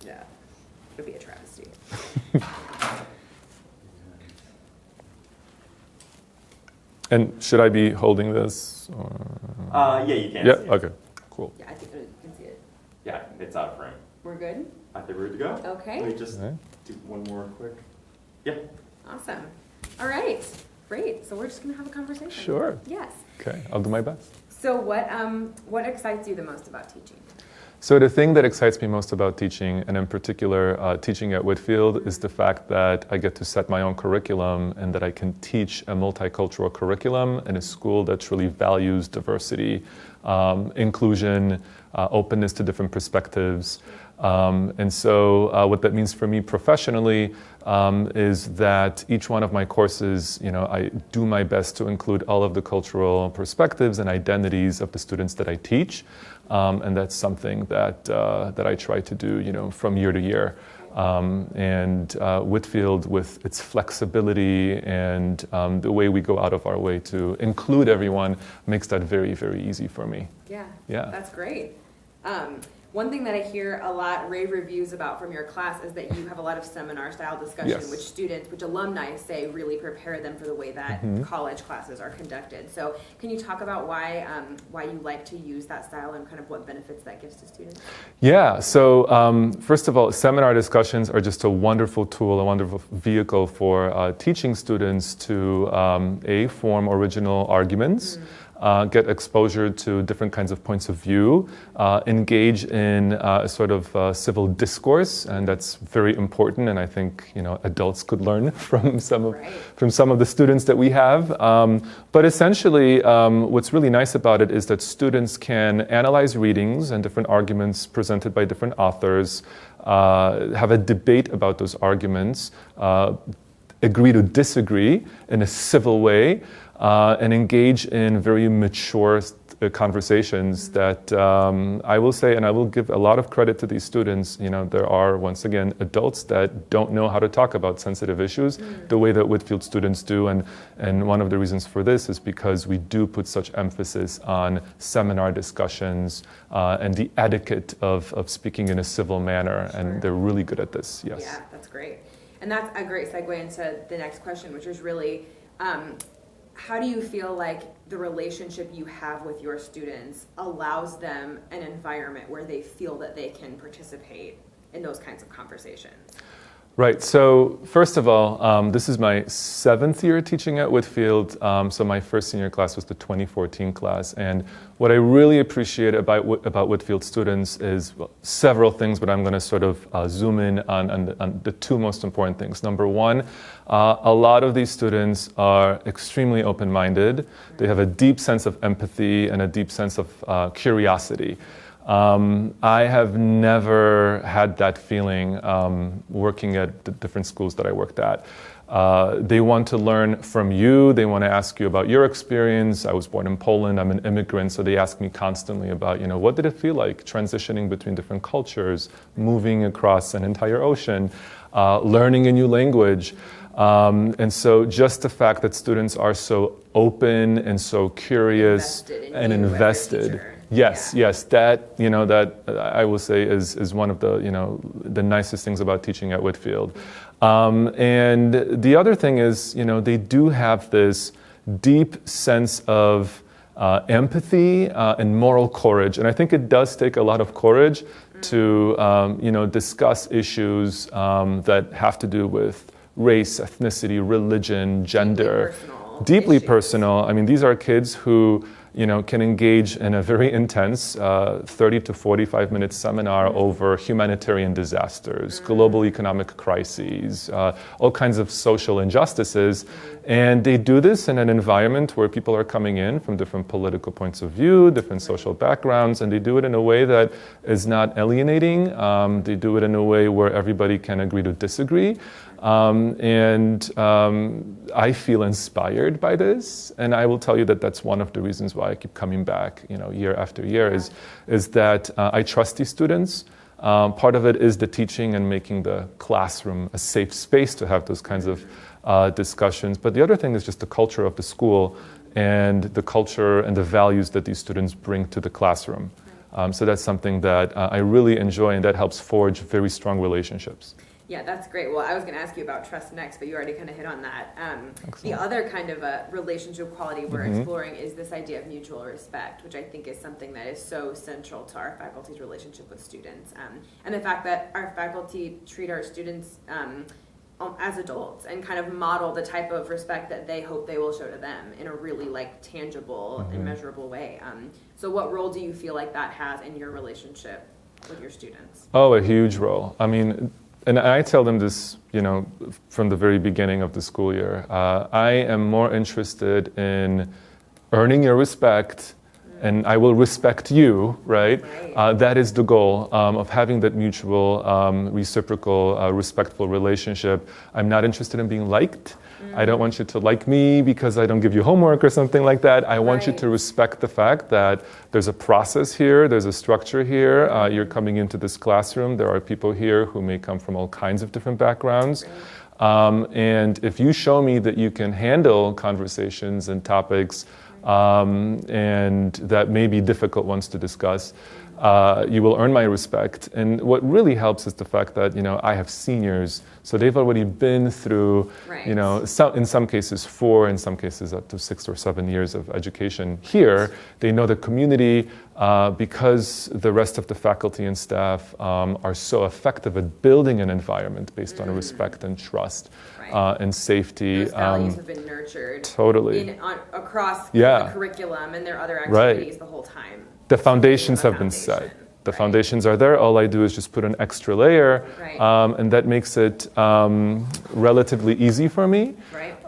Yeah, it would be a travesty. And should I be holding this? Or? Yeah, you can. Yeah. Okay. Cool. Yeah, I think you can see it. Yeah, it's out of frame. We're good? I think we're good to go. Okay. Let me just do one more quick. Yeah. Awesome. All right. Great. So we're just going to have a conversation. Sure. Yes. Okay. I'll do my best. So what excites you the most about teaching? So the thing that excites me most about teaching, and in particular teaching at Whitfield, is the fact that I get to set my own curriculum and that I can teach a multicultural curriculum in a school that truly values diversity, inclusion, openness to different perspectives. And so what that means for me professionally is that each one of my courses, I do my best to include all of the cultural perspectives and identities of the students that I teach. And that's something that I try to do, from year to year. And Whitfield, with its flexibility and the way we go out of our way to include everyone, makes that very, very easy for me. Yeah. Yeah. That's great. One thing that I hear a lot rave reviews about from your class is that you have a lot of seminar-style discussion, Yes. which alumni say really prepare them for the way that college classes are conducted. So, can you talk about why you like to use that style and kind of what benefits that gives to students? Yeah. So, first of all, seminar discussions are just a wonderful tool, a wonderful vehicle for teaching students to form original arguments. Get exposure to different kinds of points of view, engage in a sort of civil discourse, and that's very important. And I think adults could learn from some of the students that we have. But essentially, what's really nice about it is that students can analyze readings and different arguments presented by different authors, have a debate about those arguments, agree to disagree in a civil way. And engage in very mature conversations that I will say, and I will give a lot of credit to these students, there are, once again, adults that don't know how to talk about sensitive issues the way that Whitfield students do. And one of the reasons for this is because we do put such emphasis on seminar discussions and the etiquette of speaking in a civil manner. Sure. And they're really good at this, yes. Yeah, that's great. And that's a great segue into the next question, which is really, how do you feel like the relationship you have with your students allows them an environment where they feel that they can participate in those kinds of conversations? Right. So first of all, this is my 7th year teaching at Whitfield. So my first senior class was the 2014 class. And what I really appreciate about Whitfield students is several things, but I'm going to sort of zoom in on the two most important things. Number one, a lot of these students are extremely open-minded. They have a deep sense of empathy and a deep sense of curiosity. I have never had that feeling working at the different schools that I worked at. They want to learn from you. They want to ask you about your experience. I was born in Poland. I'm an immigrant, so they ask me constantly about, what did it feel like transitioning between different cultures, moving across an entire ocean, learning a new language. And so just the fact that students are so open and so curious and invested. Yes, that I will say is one of the nicest things about teaching at Whitfield. And the other thing is, they do have this deep sense of empathy and moral courage. And I think it does take a lot of courage to, discuss issues that have to do with race, ethnicity, religion, gender. Deeply personal. I mean, these are kids who can engage in a very intense 30 to 45 minute seminar over humanitarian disasters, global economic crises, all kinds of social injustices. And they do this in an environment where people are coming in from different political points of view, different social backgrounds, and they do it in a way that is not alienating. They do it in a way where everybody can agree to disagree. I feel inspired by this, and I will tell you that that's one of the reasons why I keep coming back, year after year, is that I trust these students. Part of it is the teaching and making the classroom a safe space to have those kinds of discussions. But the other thing is just the culture of the school and the culture and the values that these students bring to the classroom. So that's something that I really enjoy, and that helps forge very strong relationships. Yeah, that's great. Well, I was going to ask you about trust next, but you already kind of hit on that. The other kind of a relationship quality we're exploring is this idea of mutual respect, which I think is something that is so central to our faculty's relationship with students. And the fact that our faculty treat our students as adults and kind of model the type of respect that they hope they will show to them in a really like tangible and measurable way. So what role do you feel like that has in your relationship with your students? Oh, a huge role. I mean, and I tell them this, from the very beginning of the school year. I am more interested in earning your respect, and I will respect you, right? That is the goal of having that mutual, reciprocal, respectful relationship. I'm not interested in being liked. I don't want you to like me because I don't give you homework or something like that. I want you to respect the fact that there's a process here, there's a structure here. You're coming into this classroom. There are people here who may come from all kinds of different backgrounds. And if you show me that you can handle conversations and topics and that may be difficult ones to discuss, you will earn my respect. And what really helps is the fact that, I have seniors, so they've already been through, in some cases 4, in some cases up to 6 or 7 years of education here. They know the community because the rest of the faculty and staff are so effective at building an environment based on respect and trust and safety. Those values have been nurtured totally across the curriculum and their other activities the whole time. The foundations have been set. The foundations are there. All I do is just put an extra layer, and that makes it relatively easy for me.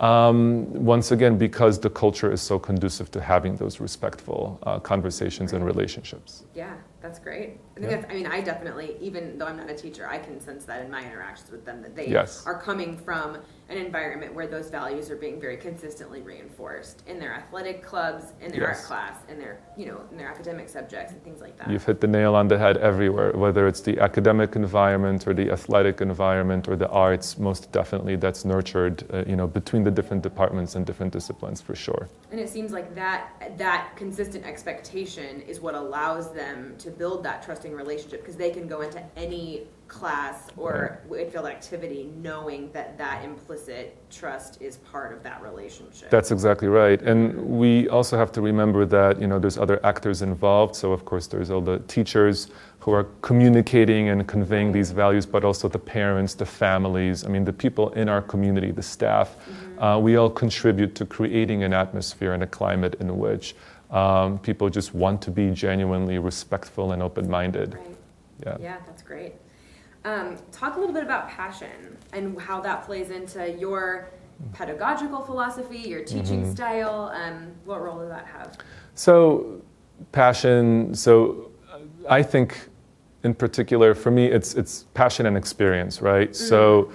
Once again, because the culture is so conducive to having those respectful conversations and relationships. Yeah, that's great. I think I definitely, even though I'm not a teacher, I can sense that in my interactions with them, that they are coming from an environment where those values are being very consistently reinforced in their athletic clubs, in their art class, in their, in their academic subjects and things like that. You've hit the nail on the head everywhere, whether it's the academic environment or the athletic environment or the arts. Most definitely that's nurtured, between the different departments and different disciplines for sure. And it seems like that consistent expectation is what allows them to build that trusting relationship, because they can go into any class or Whitfield activity knowing that implicit trust is part of that relationship. That's exactly right. And we also have to remember that, there's other actors involved. So of course there's all the teachers who are communicating and conveying these values, but also the parents, the families, the people in our community, the staff. We all contribute to creating an atmosphere and a climate in which people just want to be genuinely respectful and open-minded. Yeah, that's great. Talk a little bit about passion and how that plays into your pedagogical philosophy, your teaching style. What role does that have? So, passion. So, I think, in particular, for me, it's passion and experience, right? So,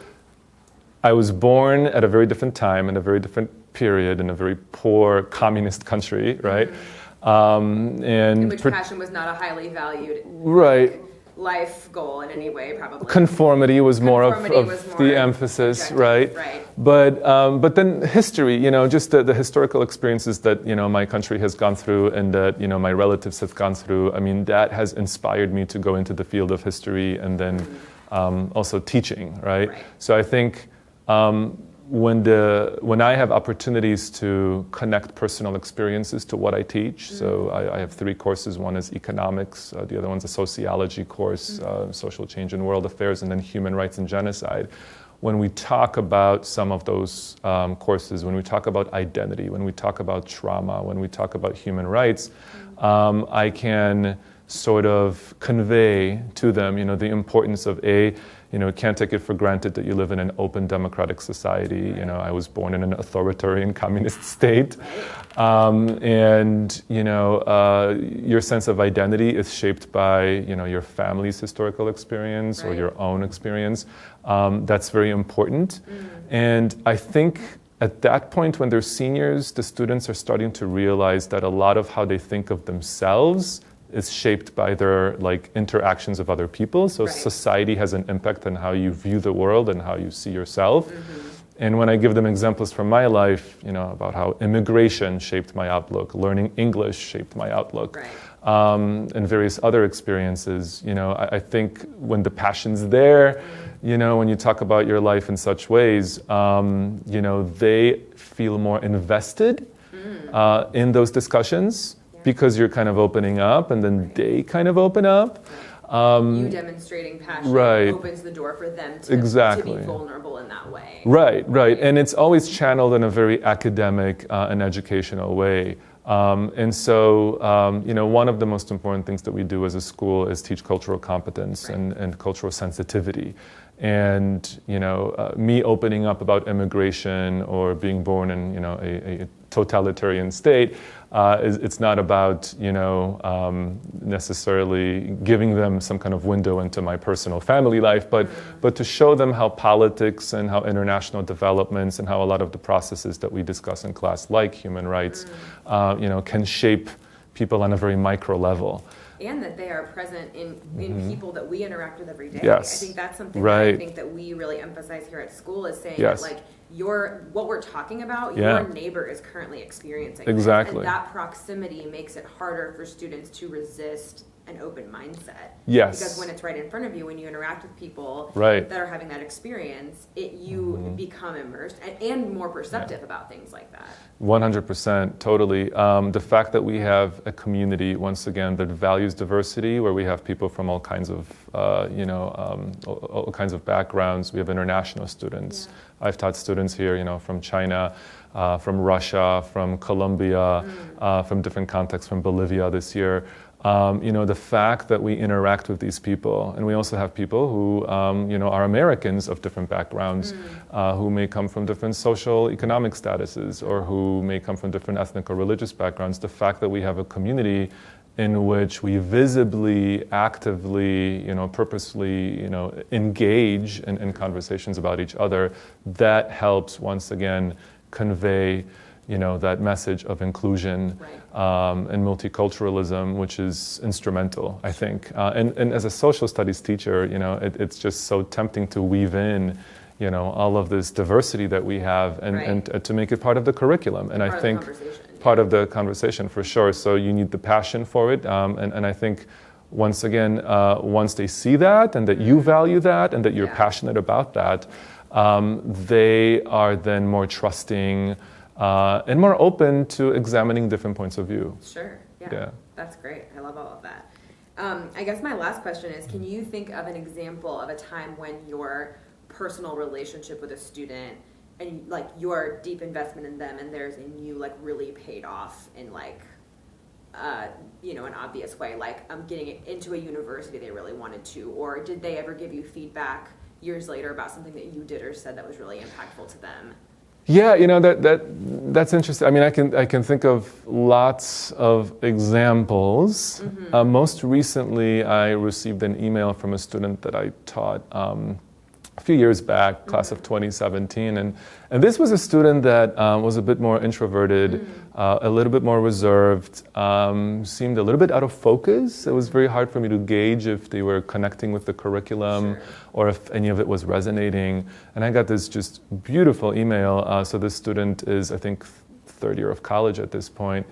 I was born at a very different time in a very different period in a very poor communist country, right? And in which passion was not a highly valued life goal in any way, probably. Conformity was more of the emphasis, right? But then history, just the historical experiences that, my country has gone through and that, my relatives have gone through, that has inspired me to go into the field of history and then also teaching, right? So I think when I have opportunities to connect personal experiences to what I teach, so I have 3 courses. One is economics, the other one's a sociology course, social change and world affairs, and then human rights and genocide. When we talk about some of those courses, when we talk about identity, when we talk about trauma, when we talk about human rights, I can sort of convey to them, the importance of can't take it for granted that you live in an open democratic society. I was born in an authoritarian communist state. And your sense of identity is shaped by, your family's historical experience or your own experience. That's very important. And I think at that point, when they're seniors, the students are starting to realize that a lot of how they think of themselves is shaped by their interactions with other people. So society has an impact on how you view the world and how you see yourself. And when I give them examples from my life, about how immigration shaped my outlook, learning English shaped my outlook, and various other experiences. You know, I think when the passion's there, you know, when you talk about your life in such ways, you know, they feel more invested in those discussions because you're kind of opening up, and then they kind of open up. You demonstrating passion opens the door for them to be vulnerable in that way. Right. And it's always channeled in a very academic and educational way. And so, you know, one of the most important things that we do as a school is teach cultural competence and cultural sensitivity. And, you know, me opening up about immigration or being born in, you know, a totalitarian state, it's not about, you know, necessarily giving them some kind of window into my personal family life, but to show them how politics and how international developments and how a lot of the processes that we discuss in class, like human rights, you know, can shape people on a very micro level. And that they are present in people that we interact with every day. Yes. I think that's something that I think that we really emphasize here at school is saying that, like, what we're talking about, your neighbor is currently experiencing. Exactly. And that proximity makes it harder for students to resist an open mindset. Yes. Because when it's right in front of you, when you interact with people that are having that experience, you become immersed and more perceptive about things like that. 100%, totally. The fact that we have a community, once again, that values diversity, where we have people from all kinds of, all kinds of backgrounds. We have international students. I've taught students here, you know, from China, from Russia, from Colombia, from different contexts, from Bolivia this year. You know, the fact that we interact with these people, and we also have people who, you know, are Americans of different backgrounds, who may come from different social, economic statuses, or who may come from different ethnic or religious backgrounds. The fact that we have a community in which we visibly, actively, you know, purposely, you know, engage in conversations about each other, that helps, once again, convey, you know, that message of inclusion and multiculturalism, which is instrumental, I think. And as a social studies teacher, you know, it's just so tempting to weave in, you know, all of this diversity that we have and to make it part of the curriculum. And I think part of the conversation, for sure. So you need the passion for it. And I think, once again, once they see that and that you value that and that you're passionate about that, they are then more trusting and more open to examining different points of view. Sure, yeah. That's great. I love all of that. I guess my last question is, can you think of an example of a time when your personal relationship with a student and like your deep investment in them and theirs in you like really paid off in like, you know, an obvious way, like getting into a university they really wanted to, or did they ever give you feedback years later about something that you did or said that was really impactful to them? Yeah, you know, that's interesting. I mean, I can think of lots of examples. Most recently, I received an email from a student that I taught a few years back, class of 2017, and this was a student that was a bit more introverted, a little bit more reserved, seemed a little bit out of focus. It was very hard for me to gauge if they were connecting with the curriculum or if any of it was resonating. And I got this just beautiful email. So this student is, I think, third year of college at this point.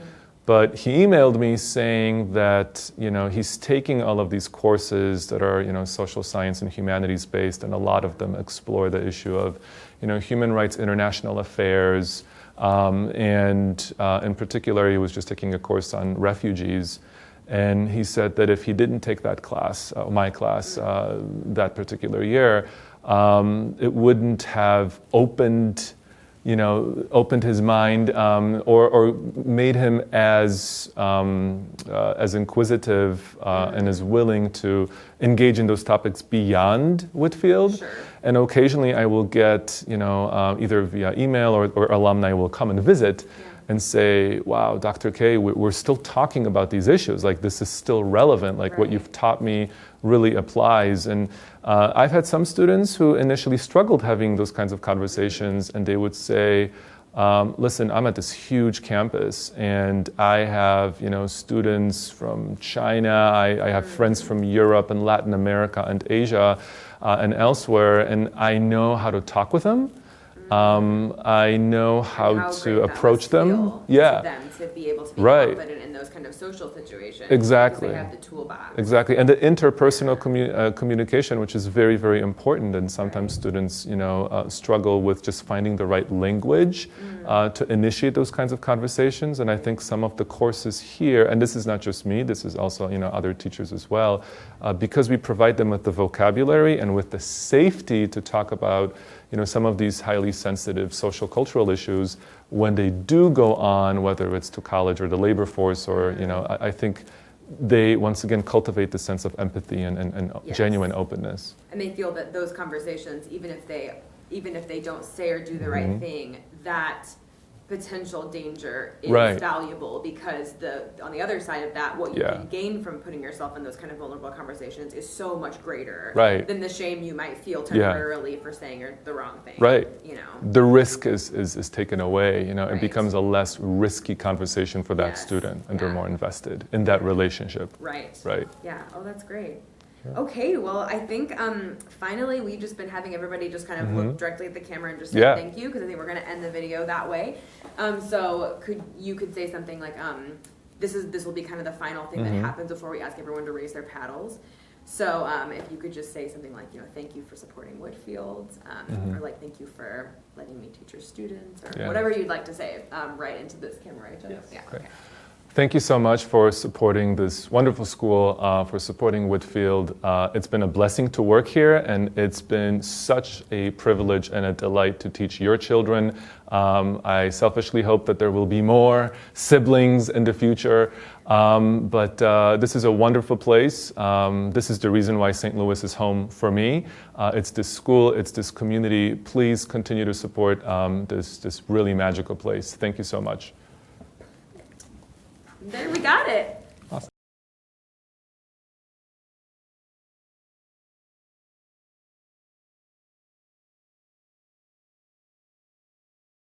But he emailed me saying that, you know, he's taking all of these courses that are, you know, social science and humanities based, and a lot of them explore the issue of, you know, human rights, international affairs, and in particular, he was just taking a course on refugees. And he said that if he didn't take that class, my class, that particular year, it wouldn't have opened his mind or made him as inquisitive and as willing to engage in those topics beyond Whitfield. Sure. And occasionally I will get, you know, either via email or alumni will come and visit and say, wow, Dr. K, we're still talking about these issues. Like, this is still relevant. Like, what you've taught me really applies. And I've had some students who initially struggled having those kinds of conversations, and they would say, listen, I'm at this huge campus, and I have, you know, students from China, I have friends from Europe and Latin America and Asia and elsewhere, and I know how to talk with them. I know how How to great that approach must them. feel Yeah. to them to be able to be Right. confident in those kind of social situations. Exactly. Because they have the toolbox. Exactly, and the interpersonal communication, which is very, very important, and sometimes students, struggle with just finding the right language to initiate those kinds of conversations. And I think some of the courses here, and this is not just me, this is also other teachers as well, because we provide them with the vocabulary and with the safety to talk about some of these highly sensitive social cultural issues when they do go on, whether it's to college or the labor force, or I think they once again cultivate the sense of empathy and Yes. genuine openness. And they feel that those conversations, even if they don't say or do the right thing, that potential danger is Right. valuable, because on the other side of that, what you Yeah. can gain from putting yourself in those kind of vulnerable conversations is so much greater Right. than the shame you might feel Yeah. temporarily for saying the wrong thing. Right. The risk is taken away, Right. It becomes a less risky conversation for that Yes. student, and they're Yeah. more invested in that relationship. Right. Right. Yeah. Oh, that's great. Okay, well, I think finally we've just been having everybody just kind of look directly at the camera and just say Yeah. thank you, because I think we're going to end the video that way. So you could say something like, this will be kind of the final thing that happens before we ask everyone to raise their paddles. So if you could just say something like, thank you for supporting Whitfield, or like, thank you for letting me teach your students, or Yeah. whatever you'd like to say, right into this camera, right, Jeff? Yes. Yeah. Great. Okay. Thank you so much for supporting this wonderful school, for supporting Whitfield. It's been a blessing to work here, and it's been such a privilege and a delight to teach your children. I selfishly hope that there will be more siblings in the future, but this is a wonderful place. This is the reason why St. Louis is home for me. It's this school, it's this community. Please continue to support this really magical place. Thank you so much. There, we got it.